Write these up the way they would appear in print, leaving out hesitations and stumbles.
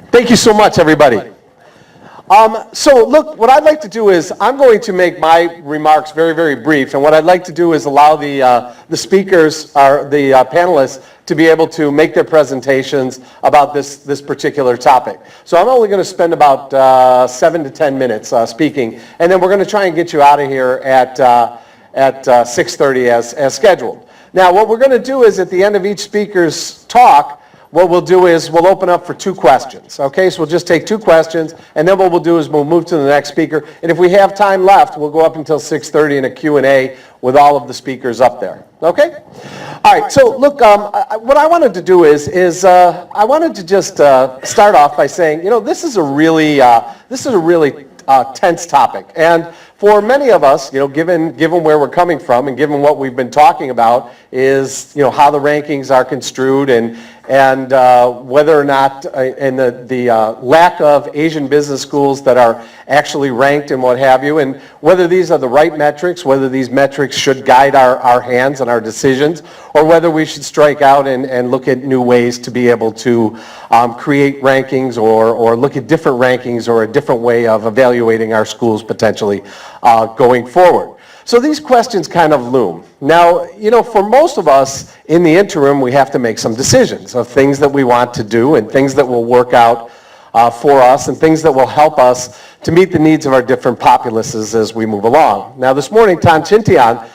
Thank you so much, everybody. So look, what I'd like to do is I'm going to make my remarks very, very brief, and what I'd like to do is allow the speakers, or the panelists, to be able to make their presentations about this particular topic. So I'm only going to spend about 7 to 10 minutes speaking, and then we're going to try and get you out of here at 6:30 as scheduled. Now, what we're going to do is at the end of each speaker's talk, what we'll do is we'll open up for 2 questions. Okay, so we'll just take 2 questions, and then what we'll do is we'll move to the next speaker. And if we have time left, we'll go up until 6:30 in a Q&A with all of the speakers up there. Okay? All right, so look, what I wanted to do is I wanted to just start off by saying, you know, this is a really tense topic. And for many of us, you know, given where we're coming from and given what we've been talking about is, you know, how the rankings are construed and whether or not, and the lack of Asian business schools that are actually ranked and what have you, and whether these are the right metrics, whether these metrics should guide our hands and our decisions, or whether we should strike out and look at new ways to be able to create rankings or look at different rankings or a different way of evaluating our schools potentially going forward. So these questions kind of loom. Now, you know, for most of us in the interim, we have to make some decisions of things that we want to do and things that will work out for us and things that will help us to meet the needs of our different populaces as we move along. Now, this morning, Tan Chintian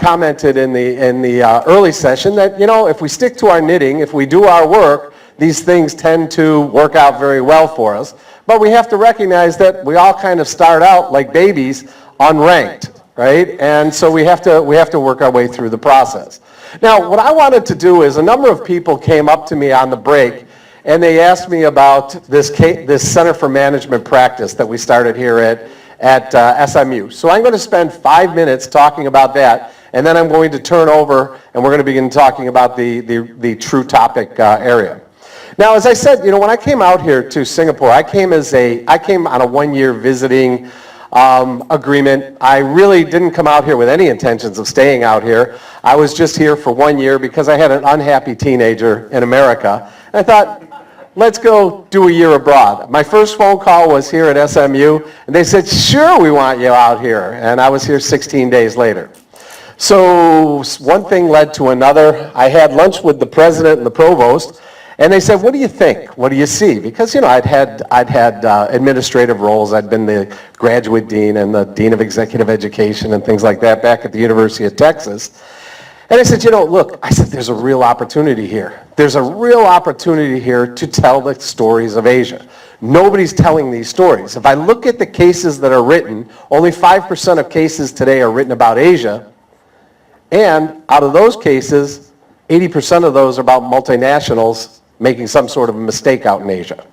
commented in the early session that, you know, if we stick to our knitting, if we do our work, these things tend to work out very well for us. But we have to recognize that we all kind of start out like babies unranked. Right? And so we have to work our way through the process. Now, what I wanted to do is a number of people came up to me on the break and they asked me about this Center for Management Practice that we started here at SMU. So I'm going to spend 5 minutes talking about that, and then I'm going to turn over and we're going to begin talking about the true topic area. Now, as I said, you know, when I came out here to Singapore, I came on a 1-year visiting agreement. I really didn't come out here with any intentions of staying out here. I was just here for 1 year because I had an unhappy teenager in America. And I thought, let's go do a year abroad. My first phone call was here at SMU, and they said, sure, we want you out here. And I was here 16 days later. So one thing led to another. I had lunch with the president and the provost, and they said, what do you think? What do you see? Because, you know, I'd had administrative roles. I'd been the graduate dean and the dean of executive education and things like that back at the University of Texas. And I said, you know, look, I said, there's a real opportunity here. There's a real opportunity here to tell the stories of Asia. Nobody's telling these stories. If I look at the cases that are written, only 5% of cases today are written about Asia. And out of those cases, 80% of those are about multinationals making some sort of a mistake out in Asia.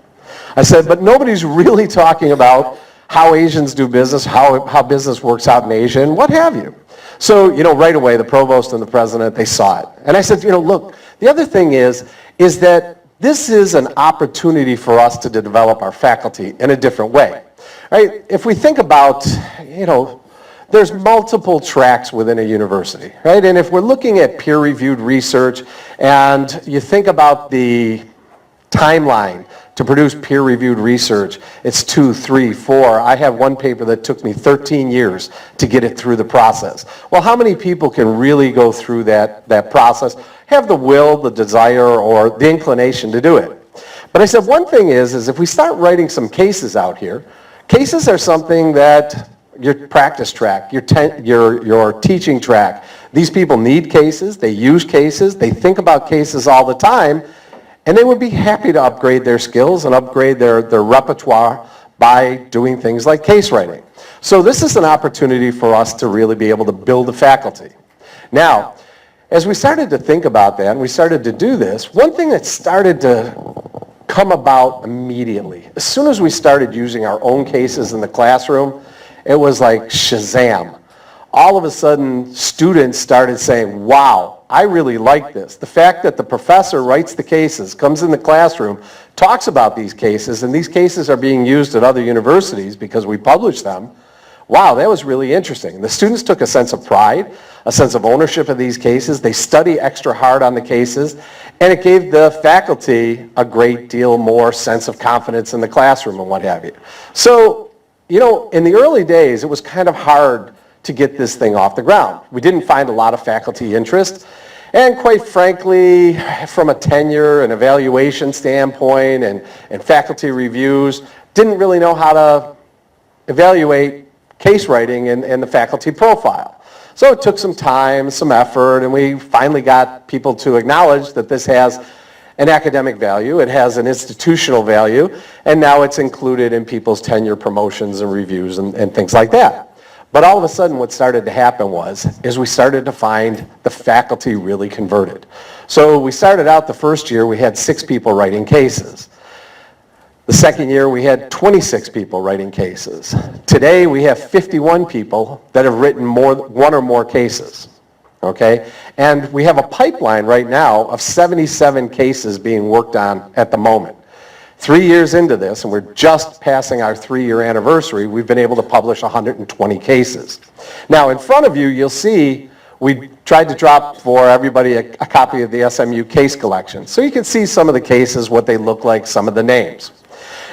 I said, but nobody's really talking about how Asians do business, how business works out in Asia, and what have you. So, you know, right away, the provost and the president, they saw it. And I said, you know, look, the other thing is that this is an opportunity for us to develop our faculty in a different way, right? If we think about, you know, there's multiple tracks within a university, right? And if we're looking at peer-reviewed research and you think about the timeline to produce peer-reviewed research, it's 2, 3, 4. I have one paper that took me 13 years to get it through the process. Well, how many people can really go through that process, have the will, the desire, or the inclination to do it? But I said one thing is if we start writing some cases out here, cases are something that your practice track, your teaching track. These people need cases, they use cases, they think about cases all the time, and they would be happy to upgrade their skills and upgrade their repertoire by doing things like case writing. So this is an opportunity for us to really be able to build a faculty. Now, as we started to think about that and we started to do this, one thing that started to come about immediately, as soon as we started using our own cases in the classroom, it was like Shazam. All of a sudden, students started saying, wow, I really like this. The fact that the professor writes the cases, comes in the classroom, talks about these cases, and these cases are being used at other universities because we publish them. wow, that was really interesting. The students took a sense of pride, a sense of ownership of these cases. They study extra hard on the cases, and it gave the faculty a great deal more sense of confidence in the classroom and what have you. So, you know, in the early days, it was kind of hard to get this thing off the ground. We didn't find a lot of faculty interest, and quite frankly, from a tenure and evaluation standpoint and faculty reviews, didn't really know how to evaluate case writing and the faculty profile. So it took some time, some effort, and we finally got people to acknowledge that this has an academic value, it has an institutional value, and now it's included in people's tenure promotions and reviews and things like that. But all of a sudden what started to happen is we started to find the faculty really converted. So we started out the first year, we had 6 people writing cases. The second year we had 26 people writing cases. Today we have 51 people that have written one or more cases. Okay? And we have a pipeline right now of 77 cases being worked on at the moment. 3 years into this, and we're just passing our 3-year anniversary, we've been able to publish 120 cases. Now, in front of you, you'll see we tried to drop for everybody a copy of the Smu Case Collection. So you can see some of the cases, what they look like, some of the names.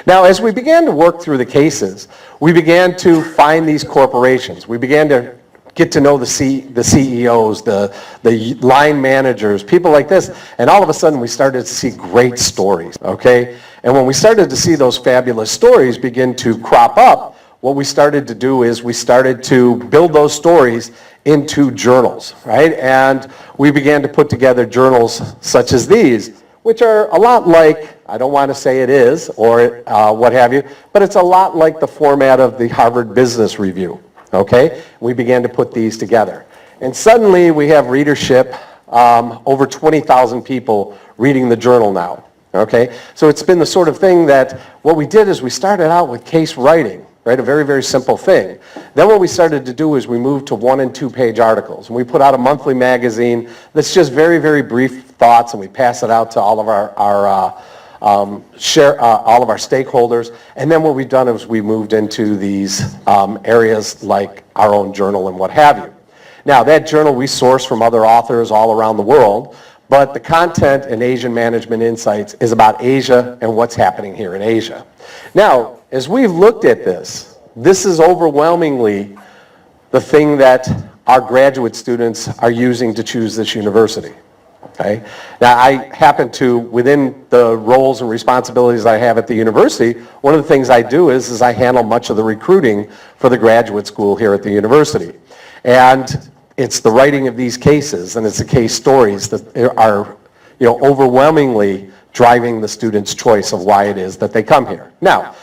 Now, as we began to work through the cases, we began to find these corporations. We began to get to know the CEOs, the line managers, people like this, and all of a sudden we started to see great stories, okay? And when we started to see those fabulous stories begin to crop up, what we started to do is we started to build those stories into journals, right? And we began to put together journals such as these, which are a lot like, I don't want to say it is, or what have you, but it's a lot like the format of the Harvard Business Review. Okay, we began to put these together. And suddenly we have readership, over 20,000 people reading the journal now. Okay, so it's been the sort of thing that what we did is we started out with case writing, right, a very, very simple thing. Then what we started to do is we moved to 1- and 2-page articles. And we put out a monthly magazine that's just very, very brief thoughts, and we pass it out to all of all of our stakeholders, and then what we've done is we moved into these areas like our own journal and what have you. Now, that journal we source from other authors all around the world, but the content in Asian Management Insights is about Asia and what's happening here in Asia. Now, as we've looked at this is overwhelmingly the thing that our graduate students are using to choose this university. Okay? Now, I happen to, within the roles and responsibilities I have at the university, one of the things I do is I handle much of the recruiting for the graduate school here at the university. And it's the writing of these cases, and it's the case stories that are, you know, overwhelmingly driving the students' choice of why it is that they come here. Now,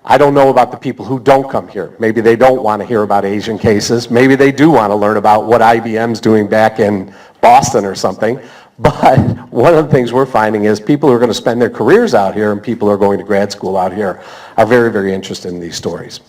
I don't know about the people who don't come here. Maybe they don't want to hear about Asian cases. Maybe they do want to learn about what IBM's doing back in Boston or something. But one of the things we're finding is people who are going to spend their careers out here and people who are going to grad school out here are very, very interested in these stories.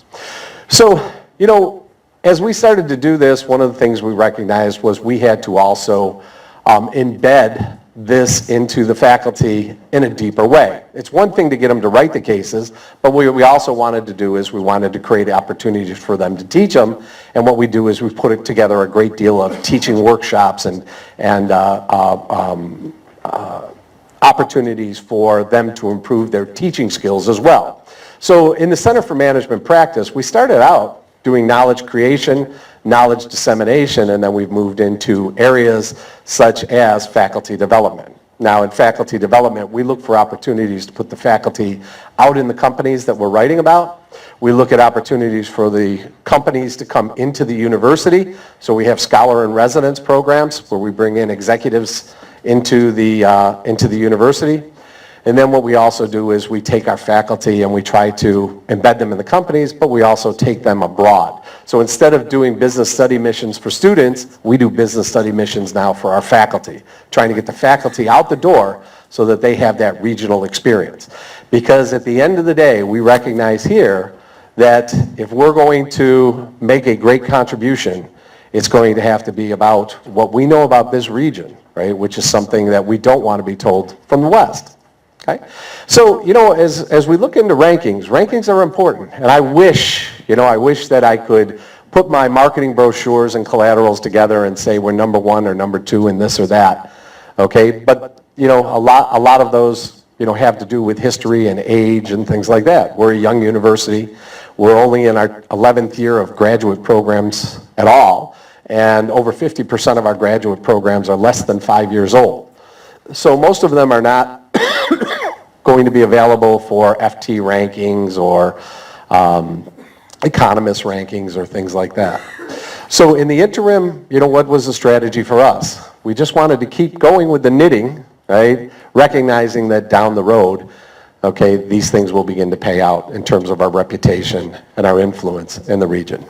So, you know, as we started to do this, one of the things we recognized was we had to also embed this into the faculty in a deeper way. It's one thing to get them to write the cases, but what we also wanted to do is we wanted to create opportunities for them to teach them, and what we do is we put together a great deal of teaching workshops and opportunities for them to improve their teaching skills as well. So in the Center for Management Practice, we started out doing knowledge creation, knowledge dissemination, and then we've moved into areas such as faculty development. Now, in faculty development, we look for opportunities to put the faculty out in the companies that we're writing about. We look at opportunities for the companies to come into the university. So we have scholar in residence programs where we bring in executives into the university. And then what we also do is we take our faculty and we try to embed them in the companies, but we also take them abroad. So instead of doing business study missions for students, we do business study missions now for our faculty, trying to get the faculty out the door so that they have that regional experience. Because at the end of the day, we recognize here that if we're going to make a great contribution, it's going to have to be about what we know about this region, right, which is something that we don't want to be told from the West. Okay? So, as we look into rankings are important. And I wish that I could put my marketing brochures and collaterals together and say we're number one or number two in this or that. Okay? But, a lot of those, have to do with history and age and things like that. We're a young university. We're only in our 11th year of graduate programs at all. And over 50% of our graduate programs are less than 5 years old. So most of them are not going to be available for FT rankings or economist rankings or things like that. So in the interim, what was the strategy for us? We just wanted to keep going with the knitting, right? Recognizing that down the road, okay, these things will begin to pay out in terms of our reputation and our influence in the region.